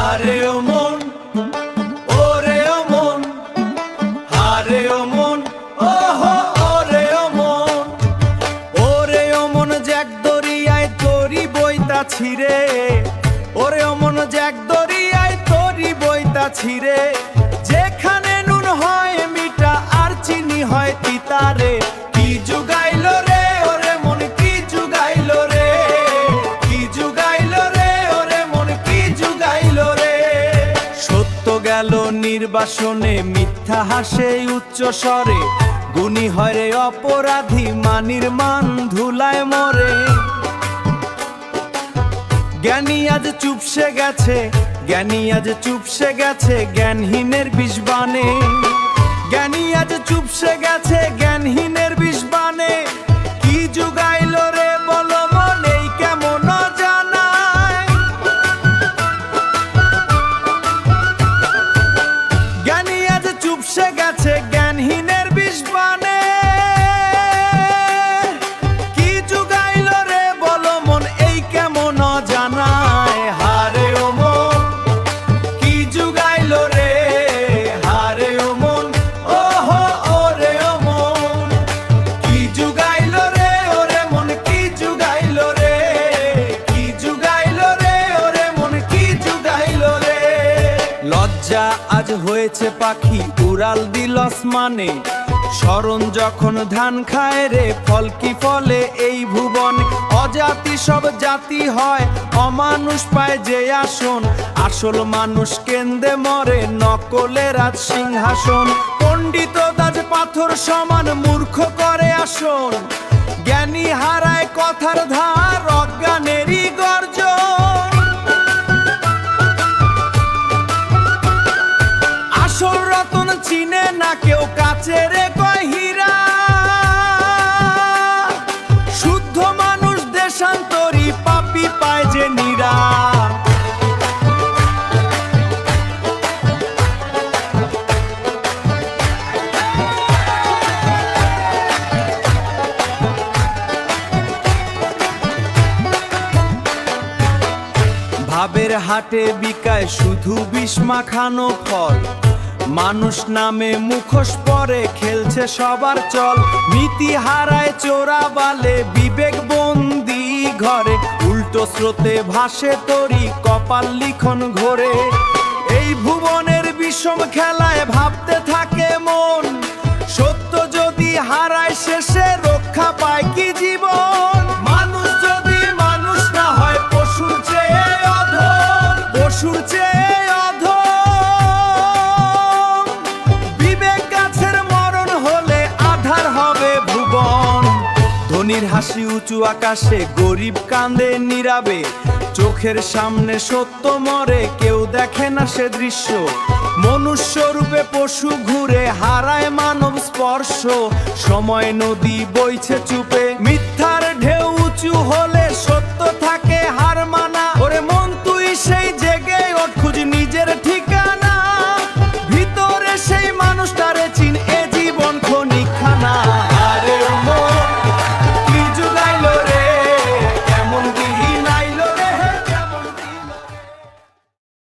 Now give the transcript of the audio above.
হারে ও মন, ওরে ও মন, হারে ও মন, ওহো ওরে ও মন। ওরে ও মন জ্যাক দরিয়ায় তরি বইতাছি রে, ওরে ও মন জ্যাক দরিয়ায় তরি বইতাছি রে। যেখানে নুন হয় মিঠা আর চিনি হয় তিতা রে। কি জুগাইলো রে ওরে মন, কি জুগাইলো রে, কি জুগাইলো রে ওরে মন, কি জুগাইলো রে। সত্য গেল নির্বাসনে, মিথ্যা হাসে উচ্চ স্বরে। গুণী হয় রে অপরাধী, মানির মান ধুলায় মরে। জ্ঞানী আজ চুপসে গেছে, জ্ঞানী আজ চুপসে গেছে জ্ঞানহীনের বিষবানে। জ্ঞানী আজ চুপসে গেছে জ্ঞানহীনের বিষবানে। কি জুগাইলো রে বলো মন, এই কেমন জানায়। জ্ঞানী আজ চুপসে গেছে জ্ঞানহীনের বিষবানে। কি জুগাইলো রে বলো মন, এই কেমন জানায়। হারে ও মন, কি জুগাইলো রে, হারে ও মন, ওহো ওরে ও মন। কি জুগাইলো রে ওরে মন, কি জুগাইলো রে, কি জুগাইলো রে ওরে মন, কি জুগাইলো রে। লজ্জা আজ হয়েছে পাখি, উড়াল দিল আসমানে। শরণ যখন ধান খায় রে, ফল কি ফলে এই ভুবন। অজাতি সব জাতি হয়, অমানুষ পায় যে আসন। আসল মানুষ কেন্দ্রে মরে, নকলের আজ সিংহাসন। পণ্ডিত আজ পাথর সমান, মূর্খ করে আসন। জ্ঞানী হারায় কথার ধার, অজ্ঞানেরই গর্জন। আসল রতন চিনে না কেউ, কাচের কয় হীরা। শুদ্ধ মানুষ দেশান্তরী, পাপী পায় যে নিরা। ভাবের হাটে বিকায় শুধু বিষ মাখানো ফল। মানুষ নামে মুখোশ পরে, খেলছে সবার চল। নীতি হারায় চোরা বালে, বিবেক বন্দি ঘরে। উল্টো স্রোতে ভাসে তরি, কপাল লিখন ঘোরে। এই ভুবনের বিষম খেলায় ভাবতে থাকে মন। সত্য যদি হারায় শেষে, রক্ষা পায় কি জীবন। মানুষ যদি মানুষ না হয়, পশুর চেয়ে অধম, পশুর চেয়ে অধম। বিবেক গাছের মরণ হলে আধার হবে ভুবন। ধনীর হাসি উঁচু আকাশে, গরিব কান্দে নীরবে। চোখের সামনে সত্য মরে, কেউ দেখে না সে দৃশ্য। মনুষ্য রূপে পশু ঘুরে, হারায় মানব স্পর্শ। সময় নদী বইছে চুপে, মিথ্যার ঢেউ উঁচু হলে সত্য থাকে হার মানা। ওরে মন তুই সেই জেগে ওঠ, খুঁজ নিজের ঠিকানা। ভিতরে সেই মানুষটার